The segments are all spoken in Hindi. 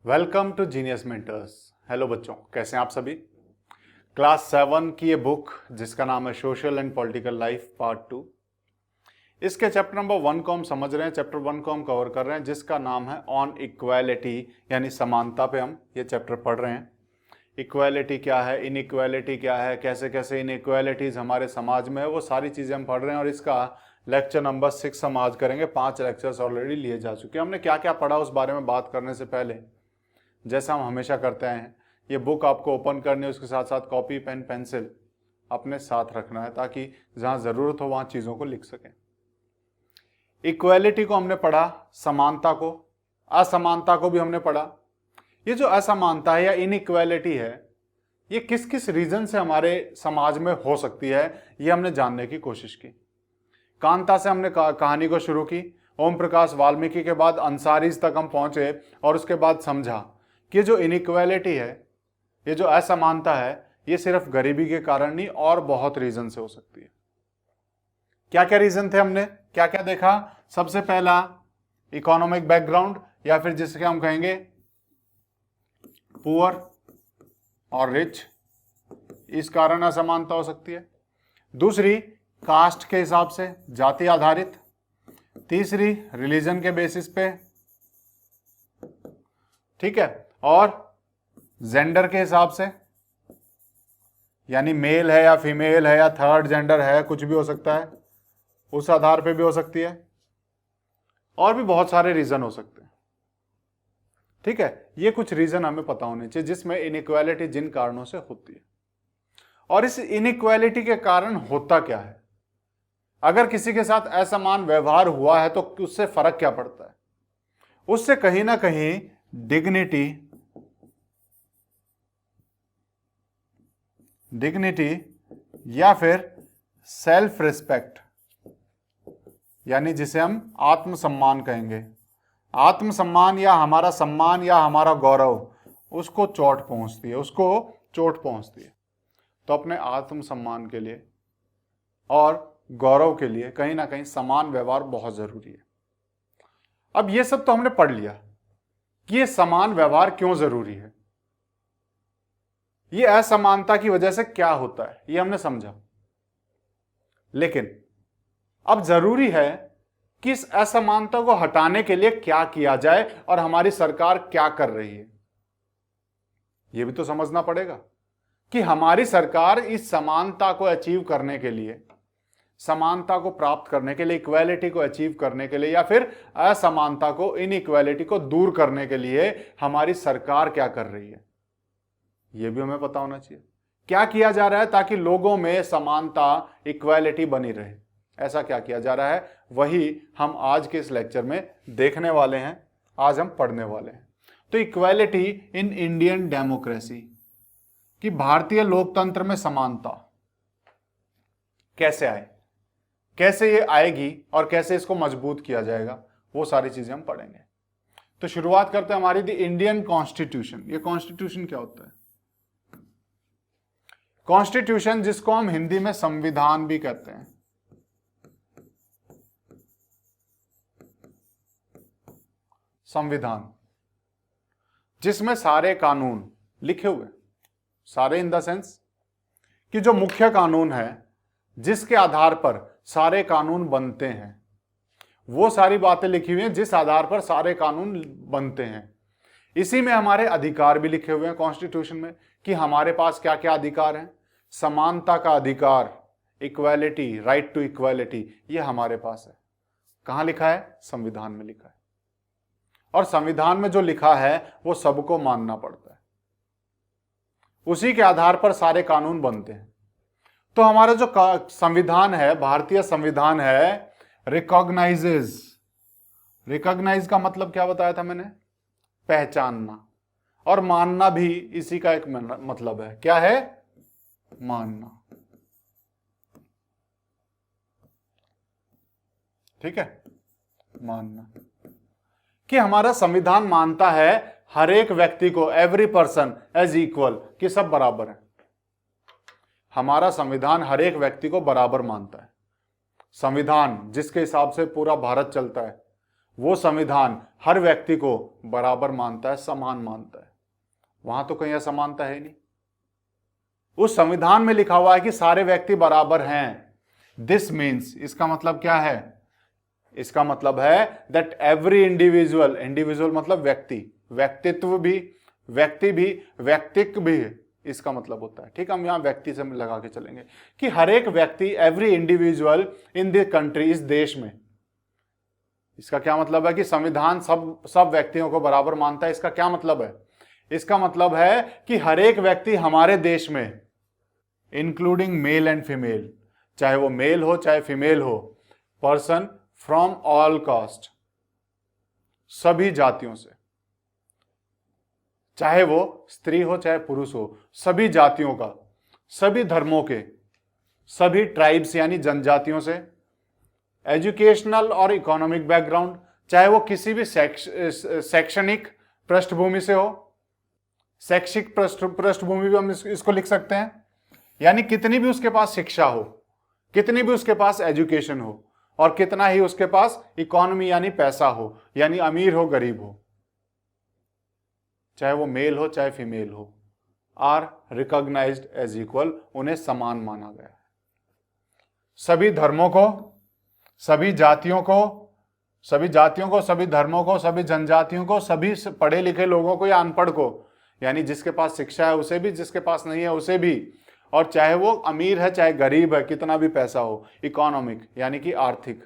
Welcome to genius mentors. Hello बच्चों, कैसे हैं आप सभी। क्लास 7 की ये बुक जिसका नाम है social and political life part 2, इसके चैप्टर नंबर 1 को हम समझ रहे हैं। चैप्टर 1 को हम कवर कर रहे हैं जिसका नाम है ऑन इक्वालिटी, यानी समानता पे हम ये चैप्टर पढ़ रहे हैं। इक्वालिटी क्या है, इनइक्वालिटी क्या है, कैसे कैसे इनइक्वालिटीज हमारे समाज में है, वो सारी चीज़ें हम पढ़ रहे हैं। और इसका लेक्चर नंबर 6 हम आज करेंगे। 5 लेक्चर्स ऑलरेडी लिए जा चुके हैं। हमने क्या क्या पढ़ा उस बारे में बात करने से पहले, जैसा हम हमेशा करते हैं, ये बुक आपको ओपन करनी है, उसके साथ साथ कॉपी पेन पेंसिल अपने साथ रखना है ताकि जहां जरूरत हो वहां चीजों को लिख सकें। इक्वालिटी को हमने पढ़ा, समानता को, असमानता को भी हमने पढ़ा। ये जो असमानता है या इनइक्वालिटी है, ये किस किस रीजन से हमारे समाज में हो सकती है, ये हमने जानने की कोशिश की। कांता से हमने कहानी को शुरू की, ओम प्रकाश वाल्मीकि के बाद अंसारीज तक हम पहुंचे और उसके बाद समझा कि जो इनइक्वालिटी है, ये जो असमानता है, ये सिर्फ गरीबी के कारण नहीं और बहुत रीजन से हो सकती है। क्या क्या रीजन थे, हमने क्या क्या देखा। सबसे पहला इकोनॉमिक बैकग्राउंड, या फिर जिसके हम कहेंगे पुअर और रिच, इस कारण असमानता हो सकती है। दूसरी कास्ट के हिसाब से, जाति आधारित। तीसरी रिलीजन के बेसिस पे, ठीक है। और जेंडर के हिसाब से, यानी मेल है या फीमेल है या थर्ड जेंडर है, कुछ भी हो सकता है, उस आधार पे भी हो सकती है। और भी बहुत सारे रीजन हो सकते हैं, ठीक है। ये कुछ रीजन हमें पता होने चाहिए जिसमें इनइक्वालिटी जिन कारणों से होती है। और इस इनइक्वालिटी के कारण होता क्या है, अगर किसी के साथ असमान व्यवहार हुआ है तो उससे फर्क क्या पड़ता है। उससे कहीं ना कहीं डिग्निटी या फिर सेल्फ रिस्पेक्ट, यानी जिसे हम आत्मसम्मान कहेंगे, आत्मसम्मान या हमारा सम्मान या हमारा गौरव, उसको चोट पहुंचती है। तो अपने आत्मसम्मान के लिए और गौरव के लिए कहीं ना कहीं समान व्यवहार बहुत जरूरी है। अब ये सब तो हमने पढ़ लिया कि ये समान व्यवहार क्यों जरूरी है, ये असमानता की वजह से क्या होता है, ये हमने समझा। लेकिन अब जरूरी है कि इस असमानता को हटाने के लिए क्या किया जाए और हमारी सरकार क्या कर रही है, ये भी तो समझना पड़ेगा कि हमारी सरकार इस समानता को अचीव करने के लिए, समानता को प्राप्त करने के लिए, इक्वालिटी को अचीव करने के लिए, या फिर असमानता को, इनइक्वालिटी को दूर करने के लिए हमारी सरकार क्या कर रही है, यह भी हमें पता होना चाहिए। क्या किया जा रहा है ताकि लोगों में समानता, इक्वालिटी बनी रहे, ऐसा क्या किया जा रहा है, वही हम आज के इस लेक्चर में देखने वाले हैं, आज हम पढ़ने वाले हैं। तो इक्वालिटी इन इंडियन डेमोक्रेसी, कि भारतीय लोकतंत्र में समानता कैसे आए, कैसे ये आएगी और कैसे इसको मजबूत किया जाएगा, वो सारी चीजें हम पढ़ेंगे। तो शुरुआत करते हैं हमारी द इंडियन कॉन्स्टिट्यूशन। ये कॉन्स्टिट्यूशन क्या होता है? कॉन्स्टिट्यूशन, जिसको हम हिंदी में संविधान भी कहते हैं, संविधान, जिसमें सारे कानून लिखे हुए, सारे इन द सेंस कि जो मुख्य कानून है जिसके आधार पर सारे कानून बनते हैं, वो सारी बातें लिखी हुई हैं जिस आधार पर सारे कानून बनते हैं। इसी में हमारे अधिकार भी लिखे हुए हैं कॉन्स्टिट्यूशन में, कि हमारे पास क्या क्या अधिकार हैं। समानता का अधिकार, इक्वालिटी, राइट टू इक्वालिटी, ये हमारे पास है। कहां लिखा है? संविधान में लिखा है। और संविधान में जो लिखा है वो सबको मानना पड़ता है, उसी के आधार पर सारे कानून बनते हैं। तो हमारा जो संविधान है, भारतीय संविधान है, रिकॉग्नाइज का मतलब क्या बताया था मैंने? पहचानना, और मानना भी इसी का एक मतलब है। क्या है? मानना, ठीक है, मानना, कि हमारा संविधान मानता है हर एक व्यक्ति को, एवरी पर्सन एज इक्वल, कि सब बराबर है। हमारा संविधान हर एक व्यक्ति को बराबर मानता है। संविधान जिसके हिसाब से पूरा भारत चलता है, वो संविधान हर व्यक्ति को बराबर मानता है, समान मानता है। वहां तो कहीं असमानता है नहीं। उस संविधान में लिखा हुआ है कि सारे व्यक्ति बराबर हैं। दिस मीन्स, इसका मतलब क्या है? इसका मतलब है दैट एवरी इंडिविजुअल, इंडिविजुअल मतलब व्यक्ति, व्यक्तित्व भी, व्यक्ति भी, व्यक्तिक भी, इसका मतलब होता है। ठीक, हम यहां व्यक्ति से लगा के चलेंगे कि हर एक व्यक्ति, every individual in the country, इस देश में। इसका क्या मतलब है कि संविधान सब व्यक्तियों को बराबर मानता है। इसका क्या मतलब है? इसका मतलब है कि हर एक व्यक्ति हमारे देश में, इंक्लूडिंग मेल एंड फीमेल, चाहे वो मेल हो चाहे फीमेल हो, पर्सन फ्रॉम ऑल कास्ट, सभी जातियों से, चाहे वो स्त्री हो चाहे पुरुष हो, सभी जातियों का, सभी धर्मों के, सभी ट्राइब्स यानी जनजातियों से, एजुकेशनल और इकोनॉमिक बैकग्राउंड, चाहे वो किसी भी शैक्षणिक पृष्ठभूमि से हो, शैक्षिक पृष्ठभूमि भी हम इसको लिख सकते हैं, यानी कितनी भी उसके पास शिक्षा हो, कितनी भी उसके पास एजुकेशन हो, और कितना ही उसके पास इकोनॉमी यानी पैसा हो, यानी अमीर हो गरीब हो, चाहे वो मेल हो चाहे फीमेल हो, आर रिकॉग्नाइज्ड एज इक्वल, उन्हें समान माना गया है। सभी धर्मों को, सभी जातियों को, सभी धर्मों को, सभी जनजातियों को, सभी पढ़े लिखे लोगों को या अनपढ़ को, यानी जिसके पास शिक्षा है उसे भी, जिसके पास नहीं है उसे भी, और चाहे वो अमीर है चाहे गरीब है, कितना भी पैसा हो, इकोनॉमिक यानी कि आर्थिक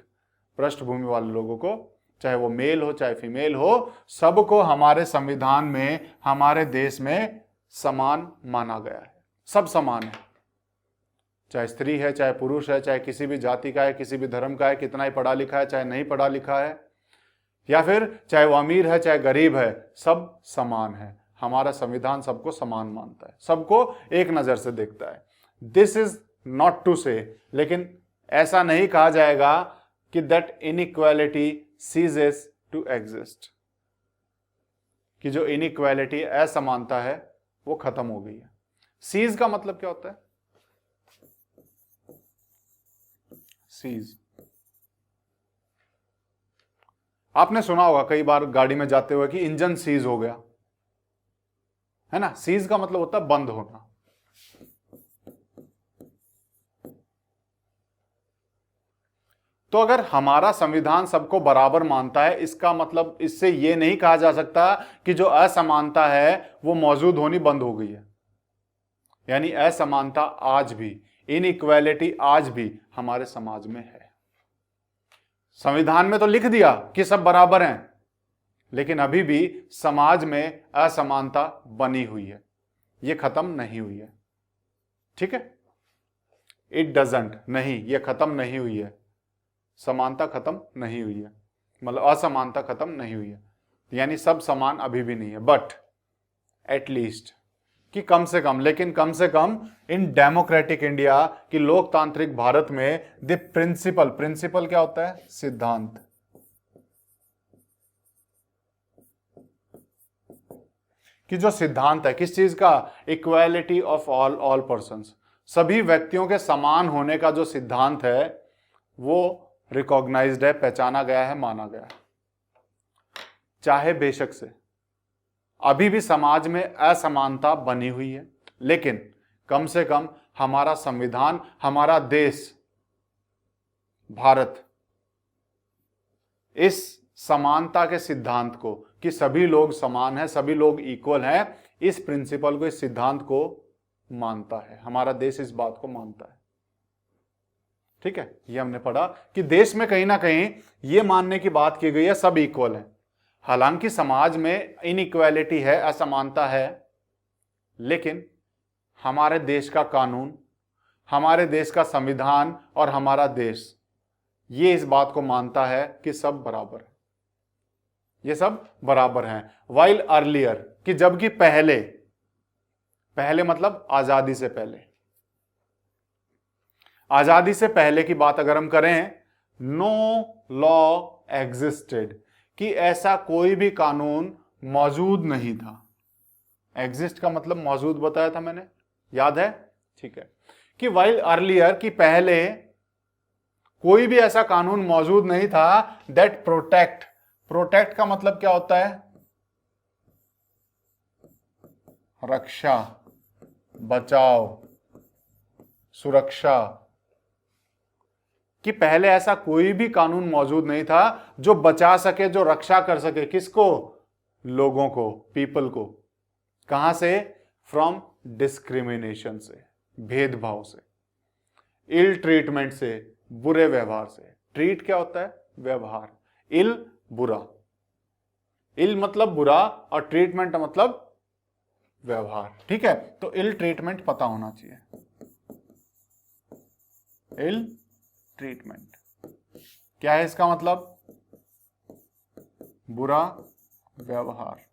पृष्ठभूमि वाले लोगों को, चाहे वो मेल हो चाहे फीमेल हो, सबको हमारे संविधान में, हमारे देश में समान माना गया है। सब समान है, चाहे स्त्री है चाहे पुरुष है, चाहे किसी भी जाति का है, किसी भी धर्म का है, कितना ही पढ़ा लिखा है चाहे नहीं पढ़ा लिखा है, या फिर चाहे वो अमीर है चाहे गरीब है, सब समान है। हमारा संविधान सबको समान मानता है, सबको एक नजर से देखता है। दिस इज नॉट टू से, लेकिन ऐसा नहीं कहा जाएगा कि that inequality ceases to exist, कि जो इनइक्वालिटी, असमानता है, वो खत्म हो गई है। सीज का मतलब क्या होता है? सीज, आपने सुना होगा कई बार गाड़ी में जाते हुए कि इंजन सीज हो गया, है ना। सीज का मतलब होता है बंद होना। तो अगर हमारा संविधान सबको बराबर मानता है, इसका मतलब इससे यह नहीं कहा जा सकता कि जो असमानता है वो मौजूद होनी बंद हो गई है। यानी असमानता आज भी, इनइक्वालिटी आज भी हमारे समाज में है। संविधान में तो लिख दिया कि सब बराबर हैं, लेकिन अभी भी समाज में असमानता बनी हुई है, ये खत्म नहीं हुई है। ठीक है, इट डजंट, नहीं, ये खत्म नहीं हुई है। समानता खत्म नहीं हुई है, मतलब असमानता खत्म नहीं हुई है, यानी सब समान अभी भी नहीं है। बट एटलीस्ट, कि कम से कम, लेकिन कम से कम इन डेमोक्रेटिक इंडिया, की लोकतांत्रिक भारत में, द प्रिंसिपल, प्रिंसिपल क्या होता है? सिद्धांत। कि जो सिद्धांत है किस चीज का? इक्वालिटी ऑफ ऑल पर्संस, सभी व्यक्तियों के समान होने का जो सिद्धांत है वो रिकॉग्नाइज्ड है, पहचाना गया है, माना गया है। चाहे बेशक से अभी भी समाज में असमानता बनी हुई है, लेकिन कम से कम हमारा संविधान, हमारा देश भारत, इस समानता के सिद्धांत को, कि सभी लोग समान हैं, सभी लोग इक्वल हैं, इस प्रिंसिपल को, इस सिद्धांत को मानता है। हमारा देश इस बात को मानता है। ठीक है, ये हमने पढ़ा कि देश में कहीं ना कहीं ये मानने की बात की गई है सब इक्वल है। हालांकि समाज में इनइक्वालिटी है, असमानता है, लेकिन हमारे देश का कानून, हमारे देश का संविधान और हमारा देश ये इस बात को मानता है कि सब बराबर है, ये सब बराबर हैं। वाइल अर्लियर, कि जबकि पहले, पहले मतलब आजादी से पहले, आजादी से पहले की बात अगर हम करें, नो लॉ एग्जिस्टेड, कि ऐसा कोई भी कानून मौजूद नहीं था। एग्जिस्ट का मतलब मौजूद बताया था मैंने, याद है? ठीक है, कि वाइल अर्लियर, कि पहले कोई भी ऐसा कानून मौजूद नहीं था दैट प्रोटेक्ट का मतलब क्या होता है? रक्षा, बचाव, सुरक्षा। कि पहले ऐसा कोई भी कानून मौजूद नहीं था जो बचा सके, जो रक्षा कर सके। किसको? लोगों को, पीपल को। कहां से? फ्रॉम डिस्क्रिमिनेशन से, भेदभाव से, इल ट्रीटमेंट से, बुरे व्यवहार से। ट्रीट क्या होता है? व्यवहार। इल बुरा, इल मतलब बुरा और ट्रीटमेंट मतलब व्यवहार। ठीक है, तो इल ट्रीटमेंट पता होना चाहिए। इल ट्रीटमेंट क्या है? इसका मतलब बुरा व्यवहार।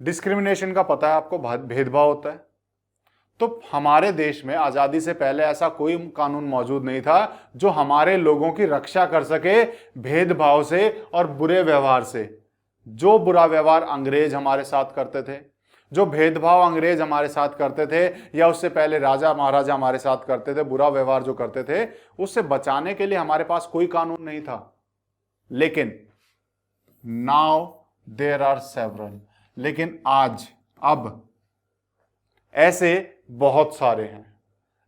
डिस्क्रिमिनेशन का पता है आपको, भेदभाव होता है। तो हमारे देश में आजादी से पहले ऐसा कोई कानून मौजूद नहीं था जो हमारे लोगों की रक्षा कर सके भेदभाव से और बुरे व्यवहार से। जो बुरा व्यवहार अंग्रेज हमारे साथ करते थे, जो भेदभाव अंग्रेज हमारे साथ करते थे, या उससे पहले राजा महाराजा हमारे साथ करते थे, बुरा व्यवहार जो करते थे, उससे बचाने के लिए हमारे पास कोई कानून नहीं था। लेकिन नाउ देयर आर सेवरल, लेकिन आज, अब ऐसे बहुत सारे हैं,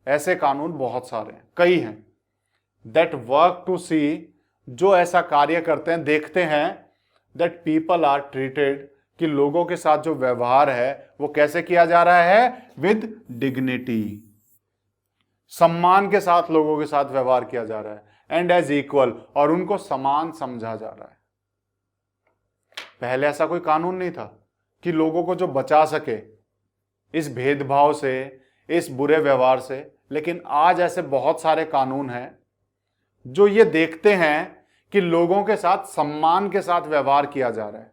ऐसे कानून बहुत सारे हैं, कई हैं, दैट वर्क टू सी, जो ऐसा कार्य करते हैं, देखते हैं दैट पीपल आर ट्रीटेड, कि लोगों के साथ जो व्यवहार है वो कैसे किया जा रहा है? विद डिग्निटी, सम्मान के साथ लोगों के साथ व्यवहार किया जा रहा है, एंड एज इक्वल, और उनको समान समझा जा रहा है। पहले ऐसा कोई कानून नहीं था कि लोगों को जो बचा सके इस भेदभाव से, इस बुरे व्यवहार से। लेकिन आज ऐसे बहुत सारे कानून हैं जो ये देखते हैं कि लोगों के साथ सम्मान के साथ व्यवहार किया जा रहा है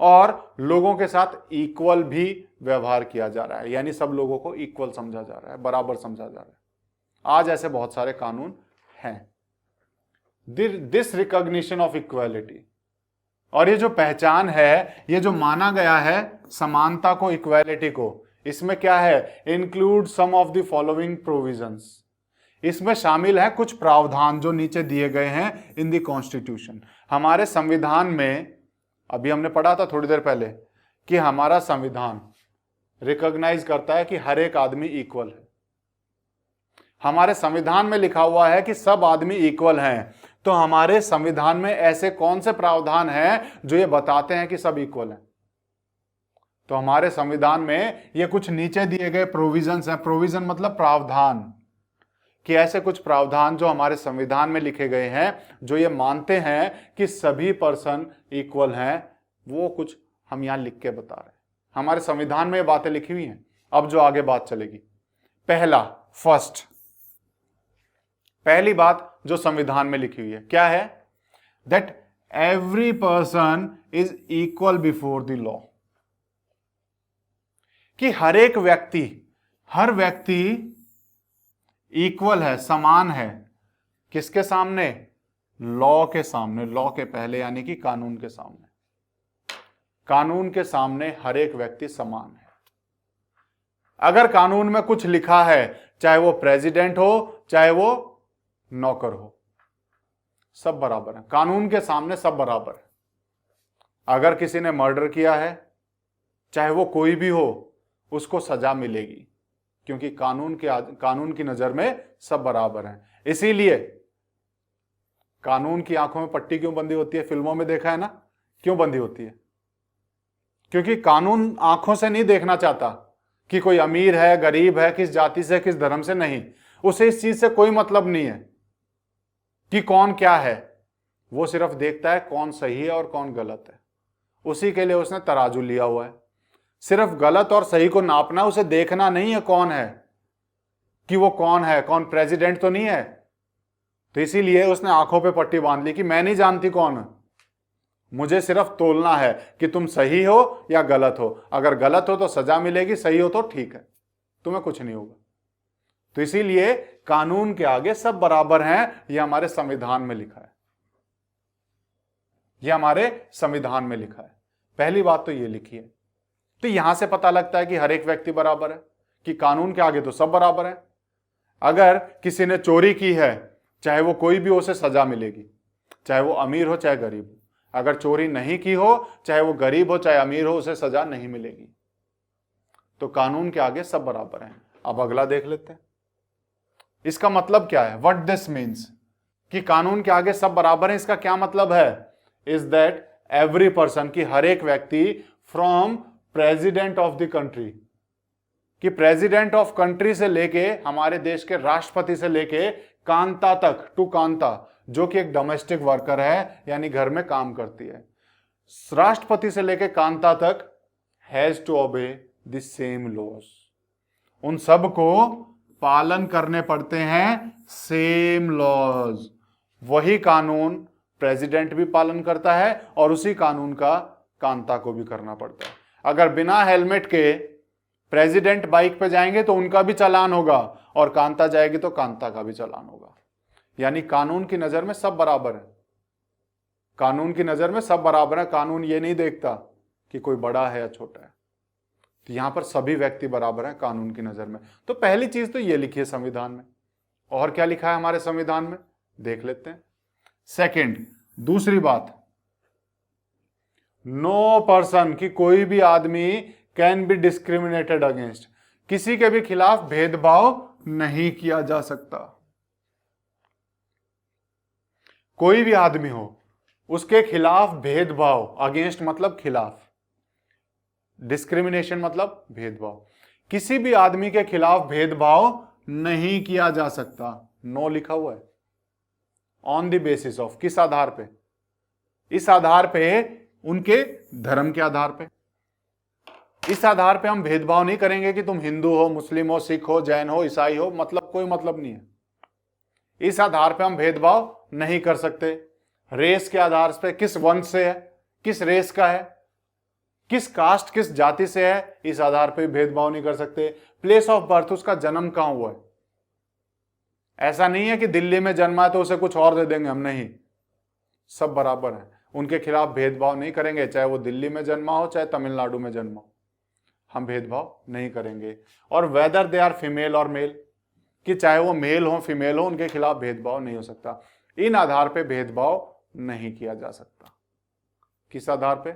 और लोगों के साथ इक्वल भी व्यवहार किया जा रहा है, यानी सब लोगों को इक्वल समझा जा रहा है, बराबर समझा जा रहा है। आज ऐसे बहुत सारे कानून हैं। दिस रिकॉग्निशन ऑफ इक्वालिटी, और ये जो पहचान है, ये जो माना गया है समानता को, इक्वालिटी को, इसमें क्या है? Include some of the following provisions, इसमें शामिल है कुछ प्रावधान जो नीचे दिए गए हैं इन द कॉन्स्टिट्यूशन। हमारे संविधान में, अभी हमने पढ़ा था थोड़ी देर पहले, कि हमारा संविधान रिकॉग्नाइज करता है कि हर एक आदमी इक्वल है। हमारे संविधान में लिखा हुआ है कि सब आदमी इक्वल हैं। तो हमारे संविधान में ऐसे कौन से प्रावधान हैं जो ये बताते हैं कि सब इक्वल हैं? तो हमारे संविधान में ये कुछ नीचे दिए गए प्रोविजंस हैं। प्रोविजन मतलब प्रावधान, कि ऐसे कुछ प्रावधान जो हमारे संविधान में लिखे गए हैं जो ये मानते हैं कि सभी पर्सन इक्वल हैं, वो कुछ हम यहां लिख के बता रहे हैं। हमारे संविधान में ये बातें लिखी हुई हैं। अब जो आगे बात चलेगी, पहला, फर्स्ट, पहली बात जो संविधान में लिखी हुई है क्या है? That every person is equal before the law, कि हर एक व्यक्ति, हर व्यक्ति इक्वल है, समान है। किसके सामने? लॉ के सामने, लॉ के पहले, यानी कि कानून के सामने। कानून के सामने हर एक व्यक्ति समान है। अगर कानून में कुछ लिखा है, चाहे वो प्रेसिडेंट हो, चाहे वो नौकर हो, सब बराबर है। कानून के सामने सब बराबर है। अगर किसी ने मर्डर किया है, चाहे वो कोई भी हो, उसको सजा मिलेगी, क्योंकि कानून की नजर में सब बराबर हैं। इसीलिए कानून की आंखों में पट्टी क्यों बंधी होती है? फिल्मों में देखा है ना, क्यों बंधी होती है? क्योंकि कानून आंखों से नहीं देखना चाहता कि कोई अमीर है, गरीब है, किस जाति से, किस धर्म से, नहीं। उसे इस चीज से कोई मतलब नहीं है कि कौन क्या है। वो सिर्फ देखता है कौन सही है और कौन गलत है। उसी के लिए उसने तराजू लिया हुआ है। सिर्फ गलत और सही को नापना, उसे देखना नहीं है कौन है, कि वो कौन है, कौन प्रेसिडेंट तो नहीं है। तो इसीलिए उसने आंखों पे पट्टी बांध ली कि मैं नहीं जानती कौन है, मुझे सिर्फ तोलना है कि तुम सही हो या गलत हो। अगर गलत हो तो सजा मिलेगी, सही हो तो ठीक है, तुम्हें कुछ नहीं होगा। तो इसीलिए कानून के आगे सब बराबर हैं, यह हमारे संविधान में लिखा है। यह हमारे संविधान में लिखा है। पहली बात तो यह लिखी है। तो यहां से पता लगता है कि हर एक व्यक्ति बराबर है, कि कानून के आगे तो सब बराबर है। अगर किसी ने चोरी की है चाहे वो कोई भी हो, उसे सजा मिलेगी, चाहे वो अमीर हो चाहे गरीब हो। अगर चोरी नहीं की हो, चाहे वो गरीब हो चाहे अमीर हो, उसे सजा नहीं मिलेगी। तो कानून के आगे सब बराबर हैं। अब अगला देख लेते हैं, इसका मतलब क्या है, व्हाट दिस मीन्स, कि कानून के आगे सब बराबर हैं, इसका क्या मतलब है? इज दैट एवरी पर्सन, की हर एक व्यक्ति, from president of the country, कि प्रेसिडेंट ऑफ कंट्री से लेके, हमारे देश के राष्ट्रपति से लेके कांता तक, टू कांता, जो कि एक डोमेस्टिक वर्कर है, यानी घर में काम करती है, राष्ट्रपति से लेके कांता तक, has to obey the same laws, उन सब को पालन करने पड़ते हैं सेम लॉज। वही कानून प्रेसिडेंट भी पालन करता है और उसी कानून का कांता को भी करना पड़ता है। अगर बिना हेलमेट के प्रेसिडेंट बाइक पे जाएंगे तो उनका भी चालान होगा, और कांता जाएगी तो कांता का भी चालान होगा। यानी कानून की नजर में सब बराबर है, कानून की नजर में सब बराबर है। कानून ये नहीं देखता कि कोई बड़ा है या छोटा है, तो यहां पर सभी व्यक्ति बराबर हैं कानून की नजर में। तो पहली चीज तो ये लिखी है संविधान में। और क्या लिखा है हमारे संविधान में, देख लेते हैं। सेकंड, दूसरी बात, नो पर्सन, की कोई भी आदमी कैन बी डिस्क्रिमिनेटेड अगेंस्ट, किसी के भी खिलाफ भेदभाव नहीं किया जा सकता। कोई भी आदमी हो, उसके खिलाफ भेदभाव, अगेंस्ट मतलब खिलाफ, डिस्क्रिमिनेशन मतलब भेदभाव, किसी भी आदमी के खिलाफ भेदभाव नहीं किया जा सकता। नो लिखा हुआ है। ऑन द बेसिस ऑफ, किस आधार पे? इस आधार पे, उनके धर्म के आधार पे। इस आधार पे हम भेदभाव नहीं करेंगे कि तुम हिंदू हो, मुस्लिम हो, सिख हो, जैन हो, ईसाई हो, मतलब कोई मतलब नहीं है। इस आधार पे हम भेदभाव नहीं कर सकते। रेस के आधार पे, किस वंश से है, किस रेस का है, किस कास्ट, किस जाति से है, इस आधार पे भेदभाव नहीं कर सकते। प्लेस ऑफ बर्थ, उसका जन्म कहां हुआ है, ऐसा नहीं है कि दिल्ली में जन्मा है तो उसे कुछ और दे देंगे हम, नहीं, सब बराबर है, उनके खिलाफ भेदभाव नहीं करेंगे, चाहे वो दिल्ली में जन्मा हो चाहे तमिलनाडु में जन्मा हो, हम भेदभाव नहीं करेंगे। और वेदर दे आर फीमेल और मेल, कि चाहे वो मेल हो फीमेल हो, उनके खिलाफ भेदभाव नहीं हो सकता। इन आधार पे भेदभाव नहीं किया जा सकता। किस आधार पे,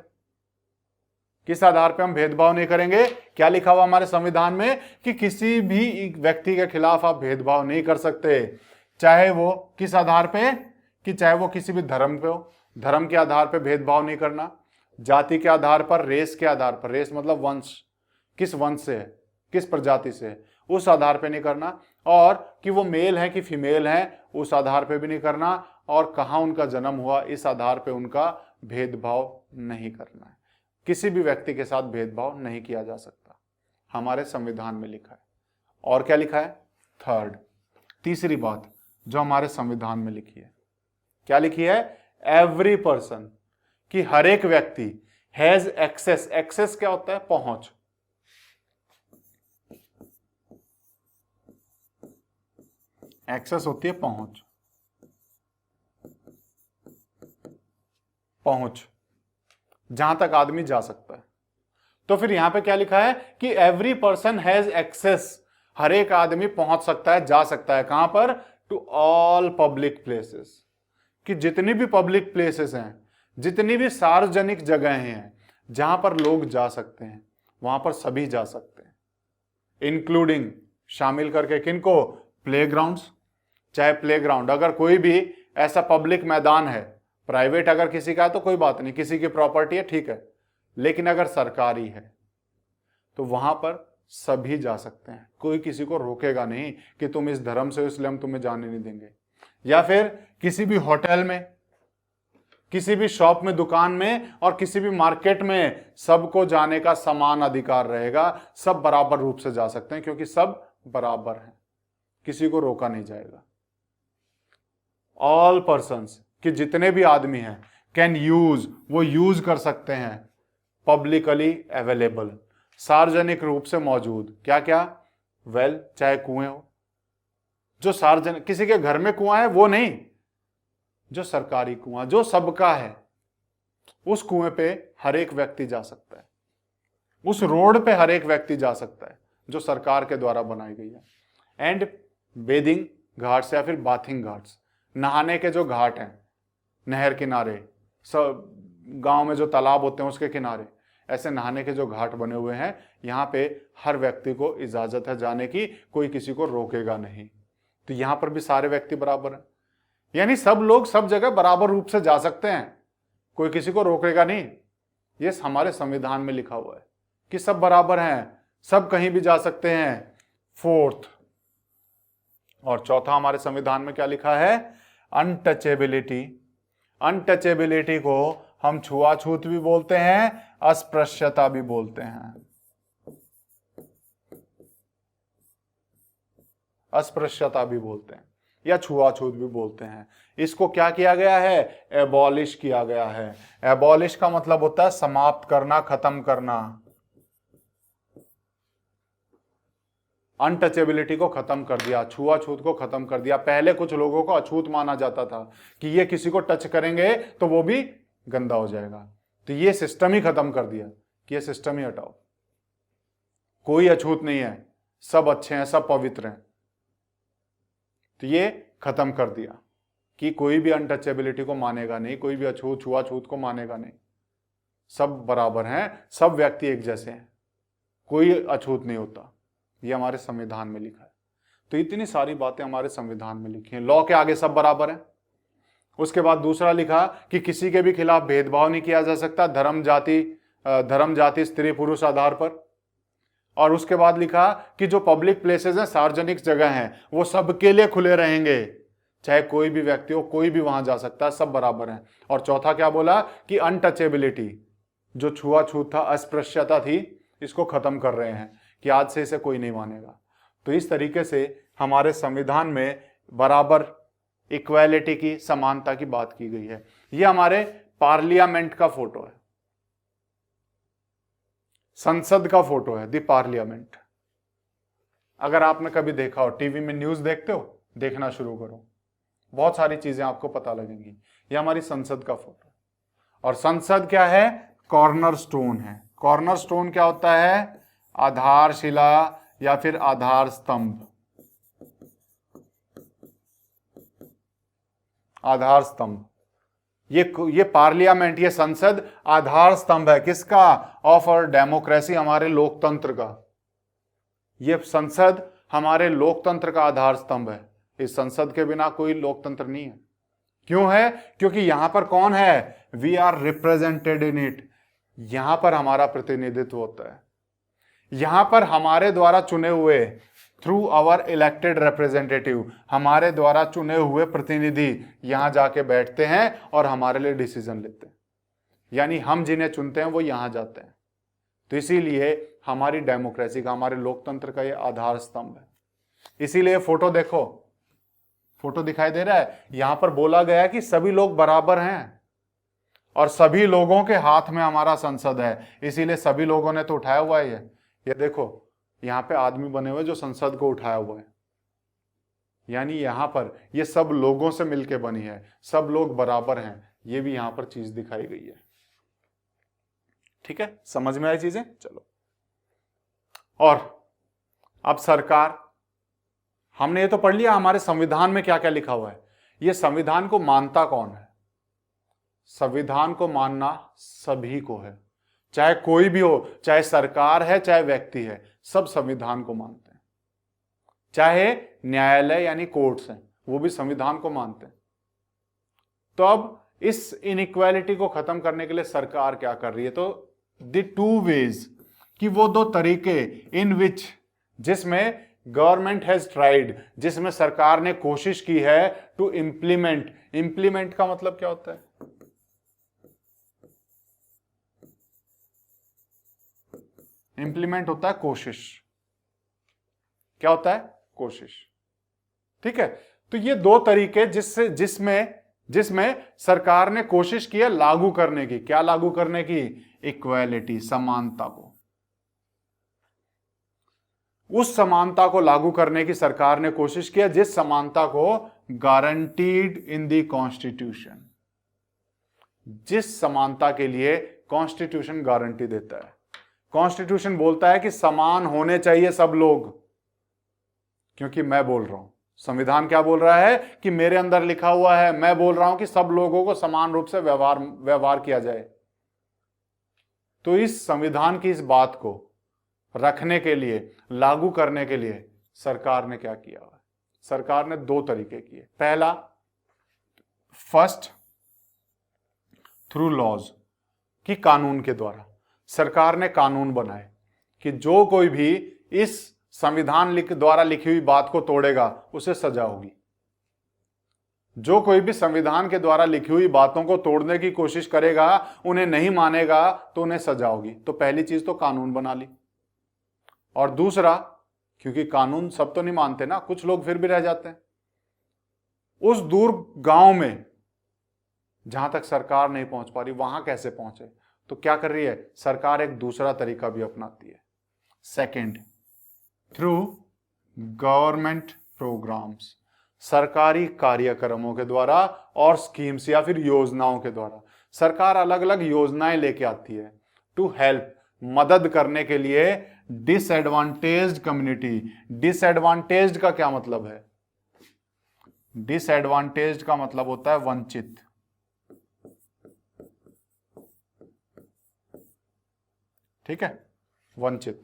किस आधार पे हम भेदभाव नहीं करेंगे? क्या लिखा हुआ हमारे संविधान में कि किसी भी व्यक्ति के खिलाफ आप भेदभाव नहीं कर सकते, चाहे वो किस आधार पे, कि चाहे वो किसी भी धर्म पे हो, धर्म के आधार पे भेदभाव नहीं करना, जाति के आधार पर, रेस के आधार पर, रेस मतलब वंश, किस वंश से है, किस प्रजाति से है, उस आधार पे नहीं करना, और कि वो मेल है कि फीमेल है, उस आधार पे भी नहीं करना, और कहाँ उनका जन्म हुआ, इस आधार पे उनका भेदभाव नहीं करना है। किसी भी व्यक्ति के साथ भेदभाव नहीं किया जा सकता, हमारे संविधान में लिखा है। और क्या लिखा है? थर्ड, तीसरी बात जो हमारे संविधान में लिखी है, क्या लिखी है? एवरी पर्सन, कि हर एक व्यक्ति, हैज एक्सेस, एक्सेस क्या होता है? पहुंच, एक्सेस होती है पहुंच, पहुंच जहां तक आदमी जा सकता है। तो फिर यहां पे क्या लिखा है कि एवरी पर्सन हैज एक्सेस, हर एक आदमी पहुंच सकता है, जा सकता है, कहां पर? टू ऑल पब्लिक प्लेसेस, कि जितनी भी पब्लिक प्लेसेस हैं, जितनी भी सार्वजनिक जगहें हैं जहां पर लोग जा सकते हैं, वहां पर सभी जा सकते हैं, इंक्लूडिंग, शामिल करके किनको? प्लेग्राउंड्स, चाहे प्लेग्राउंड, अगर कोई भी ऐसा पब्लिक मैदान है, प्राइवेट अगर किसी का है तो कोई बात नहीं, किसी की प्रॉपर्टी है, ठीक है, लेकिन अगर सरकारी है तो वहां पर सभी जा सकते हैं, कोई किसी को रोकेगा नहीं कि तुम इस धर्म से हो इसलिए हम तुम्हें जाने नहीं देंगे। या फिर किसी भी होटल में, किसी भी शॉप में, दुकान में, और किसी भी मार्केट में सबको जाने का समान अधिकार रहेगा, सब बराबर रूप से जा सकते हैं, क्योंकि सब बराबर हैं, किसी को रोका नहीं जाएगा। ऑल पर्सन्स, कि जितने भी आदमी हैं, कैन यूज, वो यूज कर सकते हैं, पब्लिकली अवेलेबल, सार्वजनिक रूप से मौजूद, क्या क्या? वेल, चाहे कुएं हो, जो सार्वजनिक, किसी के घर में कुआं है वो नहीं, जो सरकारी कुआं, जो सबका है, उस कुएं पे हर एक व्यक्ति जा सकता है, उस रोड पे हर एक व्यक्ति जा सकता है जो सरकार के द्वारा बनाई गई है। एंड बेदिंग घाट्स या फिर बाथिंग घाट्स, नहाने के जो घाट हैं नहर किनारे, सब गांव में जो तालाब होते हैं उसके किनारे, ऐसे नहाने के जो घाट बने हुए हैं, यहाँ पे हर व्यक्ति को इजाजत है जाने की, कोई किसी को रोकेगा नहीं। तो यहाँ पर भी सारे व्यक्ति बराबर हैं, यानी सब लोग सब जगह बराबर रूप से जा सकते हैं, कोई किसी को रोकेगा नहीं। ये हमारे संविधान में लिखा हुआ है कि सब बराबर हैं, सब कहीं भी जा सकते हैं। फोर्थ और चौथा हमारे संविधान में क्या लिखा है? अनटचेबिलिटी। अनटचेबिलिटी को हम छुआछूत भी बोलते हैं, अस्पृश्यता भी बोलते हैं। अस्पृश्यता भी बोलते हैं या छुआछूत भी बोलते हैं। इसको क्या किया गया है? एबॉलिश किया गया है। एबॉलिश का मतलब होता है समाप्त करना, खत्म करना। अनटचेबिलिटी को खत्म कर दिया, छुआछूत को खत्म कर दिया। पहले कुछ लोगों को अछूत माना जाता था कि ये किसी को टच करेंगे तो वो भी गंदा हो जाएगा, तो ये सिस्टम ही खत्म कर दिया कि ये सिस्टम ही हटाओ, कोई अछूत नहीं है, सब अच्छे हैं, सब पवित्र हैं। तो ये खत्म कर दिया कि कोई भी अनटचेबिलिटी को मानेगा नहीं, कोई भी अछूत छुआछूत को मानेगा नहीं, सब बराबर हैं, सब व्यक्ति एक जैसे हैं, कोई अछूत नहीं होता। ये हमारे संविधान में लिखा है। तो इतनी सारी बातें हमारे संविधान में लिखी हैं। लॉ के आगे सब बराबर हैं। उसके बाद दूसरा लिखा कि किसी के भी खिलाफ भेदभाव नहीं किया जा सकता, धर्म जाति स्त्री पुरुष आधार पर। और उसके बाद लिखा कि जो पब्लिक प्लेसेस हैं, सार्वजनिक जगह हैं, वो सबके लिए खुले रहेंगे, चाहे कोई भी व्यक्ति हो, कोई भी वहां जा सकता है, सब बराबर हैं। और चौथा क्या बोला कि अनटचेबिलिटी, जो छुआछूत था, अस्पृश्यता थी, इसको खत्म कर रहे हैं कि आज से इसे कोई नहीं मानेगा। तो इस तरीके से हमारे संविधान में बराबर, इक्वालिटी की, समानता की बात की गई है। यह हमारे पार्लियामेंट का फोटो है, संसद का फोटो है, दी पार्लियामेंट। अगर आपने कभी देखा हो, टीवी में न्यूज देखते हो, देखना शुरू करो, बहुत सारी चीजें आपको पता लगेंगी। यह हमारी संसद का फोटो है। और संसद क्या है? कॉर्नर स्टोन है। कॉर्नर स्टोन क्या होता है? आधारशिला या फिर आधार स्तंभ। आधार स्तंभ, ये पार्लियामेंट, ये संसद आधार स्तंभ है। किसका? ऑफ आवर डेमोक्रेसी, हमारे लोकतंत्र का। ये संसद हमारे लोकतंत्र का आधार स्तंभ है। इस संसद के बिना कोई लोकतंत्र नहीं है। क्यों है? क्योंकि यहां पर कौन है? We are represented in it. यहां पर हमारा प्रतिनिधित्व होता है। यहां पर हमारे द्वारा चुने हुए, थ्रू आवर इलेक्टेड रिप्रेजेंटेटिव, हमारे द्वारा चुने हुए प्रतिनिधि यहां जाके बैठते हैं और हमारे लिए डिसीजन लेते हैं। यानी हम जिन्हें चुनते हैं वो यहां जाते हैं। तो इसीलिए हमारी डेमोक्रेसी का, हमारे लोकतंत्र का ये आधार स्तंभ है। इसीलिए फोटो देखो, फोटो दिखाई दे रहा है, यहां पर बोला गया है कि सभी लोग बराबर हैं और सभी लोगों के हाथ में हमारा संसद है। इसीलिए सभी लोगों ने तो उठाया हुआ है। ये देखो, यहां पे आदमी बने हुए जो संसद को उठाया हुआ है, यानी यहां पर ये सब लोगों से मिलके बनी है, सब लोग बराबर हैं। ये भी यहां पर चीज दिखाई गई है। ठीक है, समझ में आई चीजें? चलो, और अब सरकार, हमने ये तो पढ़ लिया हमारे संविधान में क्या क्या लिखा हुआ है। ये संविधान को मानता कौन है? संविधान को मानना सभी को है, चाहे कोई भी हो, चाहे सरकार है, चाहे व्यक्ति है, सब संविधान को मानते हैं। चाहे न्यायालय यानी कोर्ट्स हैं, वो भी संविधान को मानते हैं। तो अब इस इनइक्वालिटी को खत्म करने के लिए सरकार क्या कर रही है? तो द टू वेज, कि वो दो तरीके, इन विच, जिसमें गवर्नमेंट हैज ट्राइड, जिसमें सरकार ने कोशिश की है, टू इंप्लीमेंट। इंप्लीमेंट का मतलब क्या होता है? इंप्लीमेंट होता है कोशिश। क्या होता है? कोशिश। ठीक है, तो ये दो तरीके जिसमें सरकार ने कोशिश की है लागू करने की। क्या लागू करने की? इक्वालिटी, समानता को। उस समानता को लागू करने की सरकार ने कोशिश किया जिस समानता को गारंटीड इन द कॉन्स्टिट्यूशन, जिस समानता के लिए कॉन्स्टिट्यूशन गारंटी देता है। कॉन्स्टिट्यूशन बोलता है कि समान होने चाहिए सब लोग, क्योंकि मैं बोल रहा हूं संविधान क्या बोल रहा है कि मेरे अंदर लिखा हुआ है, मैं बोल रहा हूं कि सब लोगों को समान रूप से व्यवहार किया जाए। तो इस संविधान की इस बात को रखने के लिए, लागू करने के लिए सरकार ने क्या किया? सरकार ने दो तरीके किए। पहला, फर्स्ट थ्रू लॉज, कि कानून के द्वारा सरकार ने कानून बनाए कि जो कोई भी इस संविधान द्वारा लिखी हुई बात को तोड़ेगा उसे सजा होगी। जो कोई भी संविधान के द्वारा लिखी हुई बातों को तोड़ने की कोशिश करेगा, उन्हें नहीं मानेगा, तो उन्हें सजा होगी। तो पहली चीज तो कानून बना ली। और दूसरा, क्योंकि कानून सब तो नहीं मानते ना, कुछ लोग फिर भी रह जाते हैं उस दूर गांव में जहां तक सरकार नहीं पहुंच पा रही, वहां कैसे पहुंचे? तो क्या कर रही है सरकार? एक दूसरा तरीका भी अपनाती है। सेकंड, थ्रू गवर्नमेंट प्रोग्राम्स, सरकारी कार्यक्रमों के द्वारा और स्कीम्स या फिर योजनाओं के द्वारा सरकार अलग अलग योजनाएं लेके आती है टू हेल्प, मदद करने के लिए डिसएडवांटेज्ड कम्युनिटी। डिसएडवांटेज्ड का क्या मतलब है? डिसएडवांटेज्ड का मतलब होता है वंचित। ठीक है, वंचित।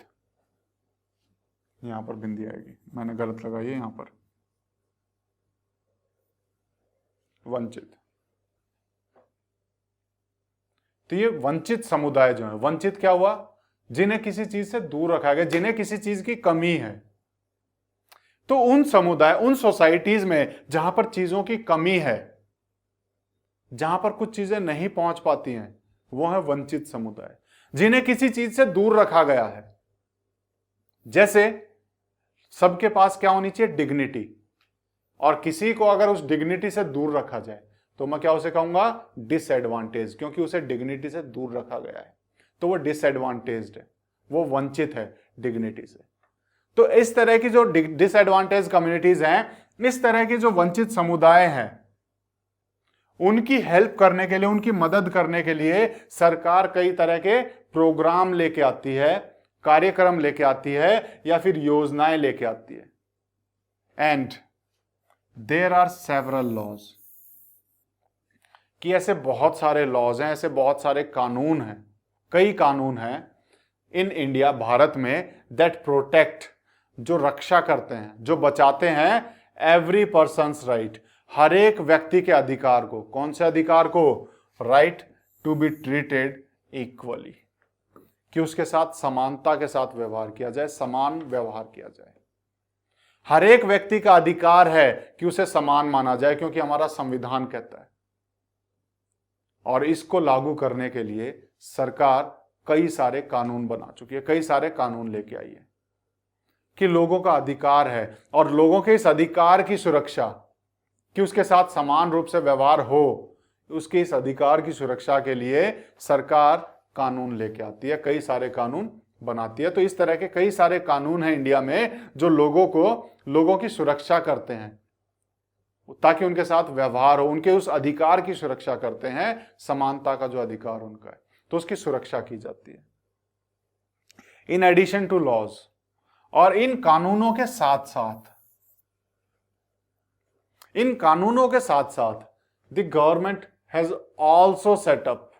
यहां पर बिंदी आएगी, मैंने गलत लगाई है यहां पर, वंचित। तो ये वंचित समुदाय जो है, वंचित क्या हुआ? जिन्हें किसी चीज से दूर रखा गया, जिन्हें किसी चीज की कमी है। तो उन समुदाय, उन सोसाइटीज में जहां पर चीजों की कमी है, जहां पर कुछ चीजें नहीं पहुंच पाती हैं, वो है वंचित समुदाय, जिन्हें किसी चीज से दूर रखा गया है। जैसे सबके पास क्या होनी चाहिए? डिग्निटी। और किसी को अगर उस डिग्निटी से दूर रखा जाए तो मैं क्या उसे कहूंगा? डिसएडवांटेज, क्योंकि उसे डिग्निटी से दूर रखा गया है, तो वो डिसएडवांटेज्ड है, वो वंचित है डिग्निटी से। तो इस तरह की जो डिसएडवांटेज कम्युनिटीज हैं, इस तरह के जो वंचित समुदाय हैं, उनकी हेल्प करने के लिए, उनकी मदद करने के लिए सरकार कई तरह के प्रोग्राम लेके आती है, कार्यक्रम लेके आती है, या फिर योजनाएं लेके आती है। And there are several laws, कि ऐसे बहुत सारे लॉज हैं, ऐसे बहुत सारे कानून हैं, कई कानून हैं इन इंडिया, भारत में, दैट प्रोटेक्ट, जो रक्षा करते हैं, जो बचाते हैं एवरी पर्सन्स राइट, हर एक व्यक्ति के अधिकार को। कौन से अधिकार को? Right to be treated equally, कि उसके साथ समानता के साथ व्यवहार किया जाए, समान व्यवहार किया जाए। हर एक व्यक्ति का अधिकार है कि उसे समान माना जाए, क्योंकि हमारा संविधान कहता है। और इसको लागू करने के लिए सरकार कई सारे कानून बना चुकी है, कई सारे कानून लेके आई है कि लोगों का अधिकार है, और लोगों के इस अधिकार की सुरक्षा, कि उसके साथ समान रूप से व्यवहार हो, उसके इस अधिकार की सुरक्षा के लिए सरकार कानून लेके आती है, कई सारे कानून बनाती है। तो इस तरह के कई सारे कानून हैं इंडिया में जो लोगों की सुरक्षा करते हैं, ताकि उनके साथ व्यवहार हो, उनके उस अधिकार की सुरक्षा करते हैं, समानता का जो अधिकार उनका है, तो उसकी सुरक्षा की जाती है। इन एडिशन टू लॉज, और इन कानूनों के साथ साथ the government has also setup,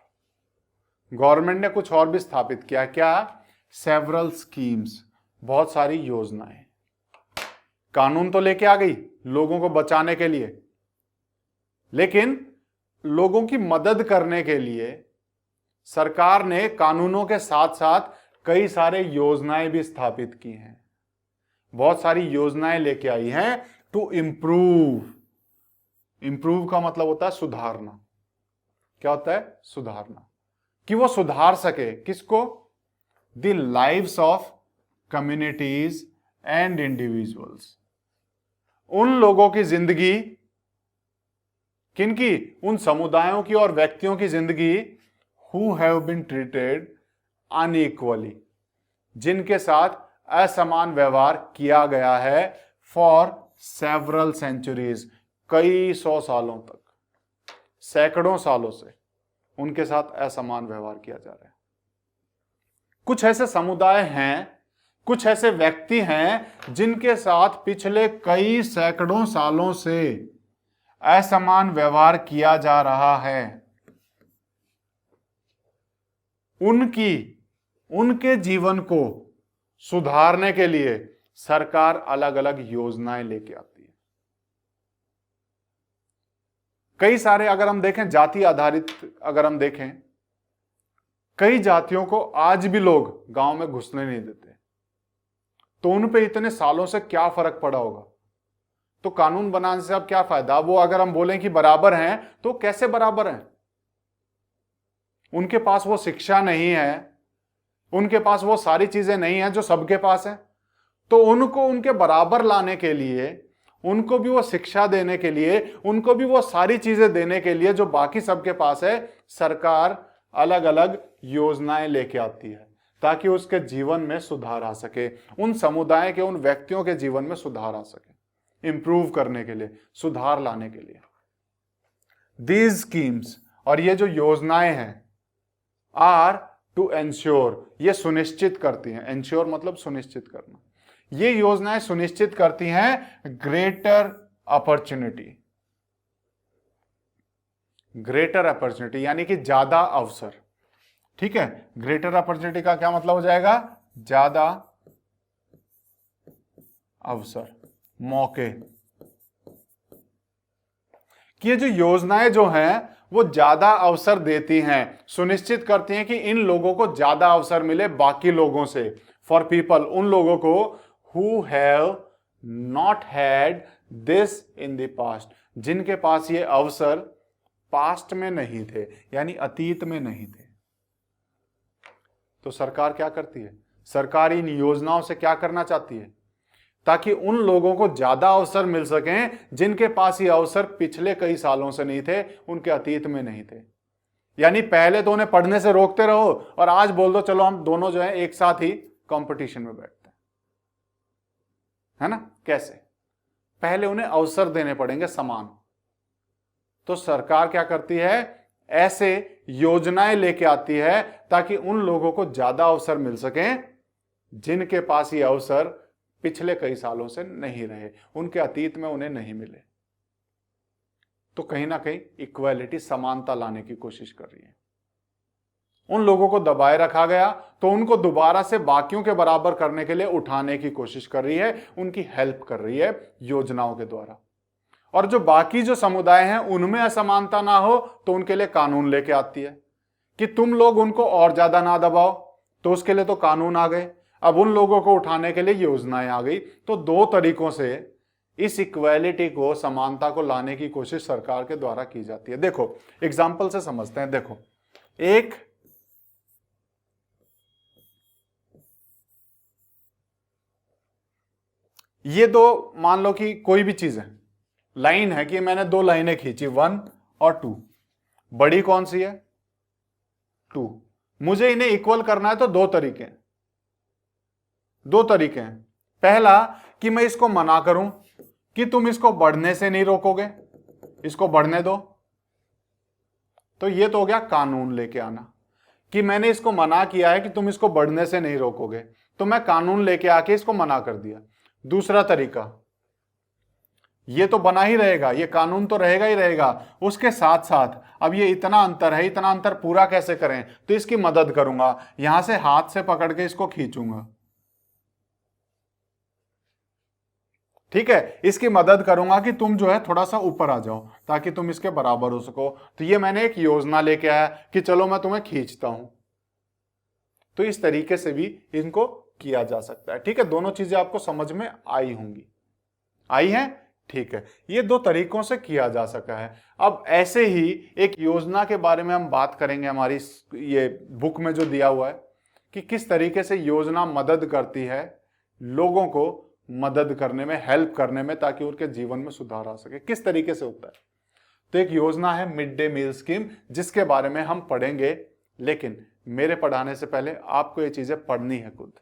government ने कुछ और भी स्थापित किया। क्या? सेवरल स्कीम्स, बहुत सारी योजनाएं। कानून तो लेके आ गई लोगों को बचाने के लिए, लेकिन लोगों की मदद करने के लिए सरकार ने कानूनों के साथ साथ कई सारे योजनाएं भी स्थापित की हैं, बहुत सारी योजनाएं लेके आई हैं टू इम्प्रूव। इंप्रूव का मतलब होता है सुधारना। क्या होता है? सुधारना, कि वो सुधार सके किसको? The lives of communities and individuals, उन लोगों की जिंदगी, किनकी? उन समुदायों की और व्यक्तियों की जिंदगी who have been treated unequally, जिनके साथ असमान व्यवहार किया गया है फॉर सेवरल सेंचुरीज, कई सौ सालों तक, सैकड़ों सालों से उनके साथ असमान व्यवहार किया जा रहा है। कुछ ऐसे समुदाय हैं कुछ ऐसे व्यक्ति हैं जिनके साथ पिछले कई सैकड़ों सालों से असमान व्यवहार किया जा रहा है। उनके जीवन को सुधारने के लिए सरकार अलग अलग योजनाएं लेके आती है। कई सारे, अगर हम देखें जाति आधारित, अगर हम देखें, कई जातियों को आज भी लोग गांव में घुसने नहीं देते, तो उन पे इतने सालों से क्या फर्क पड़ा होगा। तो कानून बनाने से अब क्या फायदा। वो अगर हम बोलें कि बराबर हैं, तो कैसे बराबर हैं। उनके पास वो शिक्षा नहीं है, उनके पास वो सारी चीजें नहीं है जो सबके पास है। तो उनको उनके बराबर लाने के लिए, उनको भी वो शिक्षा देने के लिए, उनको भी वो सारी चीजें देने के लिए जो बाकी सबके पास है, सरकार अलग अलग योजनाएं लेके आती है ताकि उसके जीवन में सुधार आ सके, उन समुदाय के, उन व्यक्तियों के जीवन में सुधार आ सके, इंप्रूव करने के लिए, सुधार लाने के लिए। दीज स्कीम्स, और ये जो योजनाएं हैं, आर टू एंश्योर, ये सुनिश्चित करती हैं, एंश्योर मतलब सुनिश्चित करना, ये योजनाएं सुनिश्चित करती हैं ग्रेटर अपॉर्चुनिटी, ग्रेटर अपॉर्चुनिटी यानी कि ज्यादा अवसर। ठीक है, ग्रेटर अपॉर्चुनिटी का क्या मतलब हो जाएगा, ज्यादा अवसर, मौके। कि ये जो योजनाएं जो हैं वो ज्यादा अवसर देती हैं, सुनिश्चित करती हैं कि इन लोगों को ज्यादा अवसर मिले बाकी लोगों से। फॉर पीपल, उन लोगों को who have not had this in the past, जिनके पास ये अवसर पास्ट में नहीं थे, यानी अतीत में नहीं थे। तो सरकार क्या करती है, सरकार इन योजनाओं से क्या करना चाहती है, ताकि उन लोगों को ज्यादा अवसर मिल सकें जिनके पास ये अवसर पिछले कई सालों से नहीं थे, उनके अतीत में नहीं थे। यानी पहले तो उन्हें पढ़ने से रोकते रहो और आज बोल दो चलो हम दोनों जो है एक साथ ही कंपटीशन में बैठते हैं, है ना। कैसे, पहले उन्हें अवसर देने पड़ेंगे समान। तो सरकार क्या करती है, ऐसे योजनाएं लेके आती है ताकि उन लोगों को ज्यादा अवसर मिल सकें जिनके पास ये अवसर पिछले कई सालों से नहीं रहे, उनके अतीत में उन्हें नहीं मिले। तो कहीं ना कहीं इक्वालिटी, समानता लाने की कोशिश कर रही है। उन लोगों को दबाए रखा गया तो उनको दोबारा से बाकियों के बराबर करने के लिए उठाने की कोशिश कर रही है, उनकी हेल्प कर रही है योजनाओं के द्वारा। और जो बाकी जो समुदाय हैं उनमें असमानता ना हो तो उनके लिए कानून लेके आती है कि तुम लोग उनको और ज्यादा ना दबाओ, तो उसके लिए तो कानून आ गए। अब उन लोगों को उठाने के लिए योजनाएं आ गई। तो दो तरीकों से इस इक्वालिटी को, समानता को लाने की कोशिश सरकार के द्वारा की जाती है। देखो एग्जाम्पल से समझते हैं। देखो, एक ये दो, मान लो कि कोई भी चीज है, लाइन है कि मैंने दो लाइनें खींची 1 और 2, बड़ी कौन सी है 2। मुझे इन्हें इक्वल करना है तो दो तरीके हैं, पहला कि मैं इसको मना करूं कि तुम इसको बढ़ने से नहीं रोकोगे, इसको बढ़ने दो, तो ये तो हो गया कानून लेके आना कि मैंने इसको मना किया है कि तुम इसको बढ़ने से नहीं रोकोगे, तो मैं कानून लेके आके इसको मना कर दिया। दूसरा तरीका, ये तो बना ही रहेगा, ये कानून तो रहेगा ही रहेगा, उसके साथ साथ अब ये इतना अंतर है, इतना अंतर पूरा कैसे करें, तो इसकी मदद करूंगा, यहां से हाथ से पकड़ के इसको खींचूंगा, ठीक है, इसकी मदद करूंगा कि तुम जो है थोड़ा सा ऊपर आ जाओ ताकि तुम इसके बराबर हो सको। तो ये मैंने एक योजना लेके आया कि चलो मैं तुम्हें खींचता हूं। तो इस तरीके से भी इनको किया जा सकता है। ठीक है, दोनों चीजें आपको समझ में आई होंगी, आई हैं, ठीक है। ये दो तरीकों से किया जा सका है। अब ऐसे ही एक योजना के बारे में हम बात करेंगे, हमारी ये बुक में जो दिया हुआ है कि किस तरीके से योजना मदद करती है लोगों को मदद करने में, हेल्प करने में, ताकि उनके जीवन में सुधार आ सके। किस तरीके से होता है, तो एक योजना है मिड डे मील स्कीम, जिसके बारे में हम पढ़ेंगे, लेकिन मेरे पढ़ाने से पहले आपको ये चीजें पढ़नी है खुद,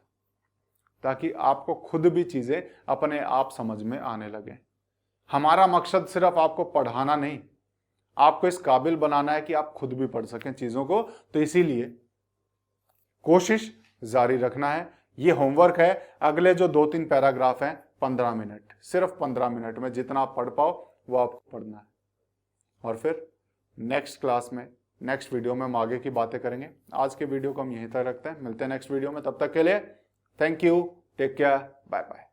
ताकि आपको खुद भी चीजें अपने आप समझ में आने लगे। हमारा मकसद सिर्फ आपको पढ़ाना नहीं, आपको इस काबिल बनाना है कि आप खुद भी पढ़ सकें चीजों को। तो इसीलिए कोशिश जारी रखना है। ये होमवर्क है। अगले जो 2-3 पैराग्राफ हैं 15 मिनट, सिर्फ 15 मिनट में जितना आप पढ़ पाओ वो आपको पढ़ना है। और फिर नेक्स्ट क्लास में, नेक्स्ट वीडियो में हम आगे की बातें करेंगे। आज के वीडियो को हम यहीं तक रखते हैं, मिलते हैं नेक्स्ट वीडियो में। तब तक के लिए thank you, take care, bye bye.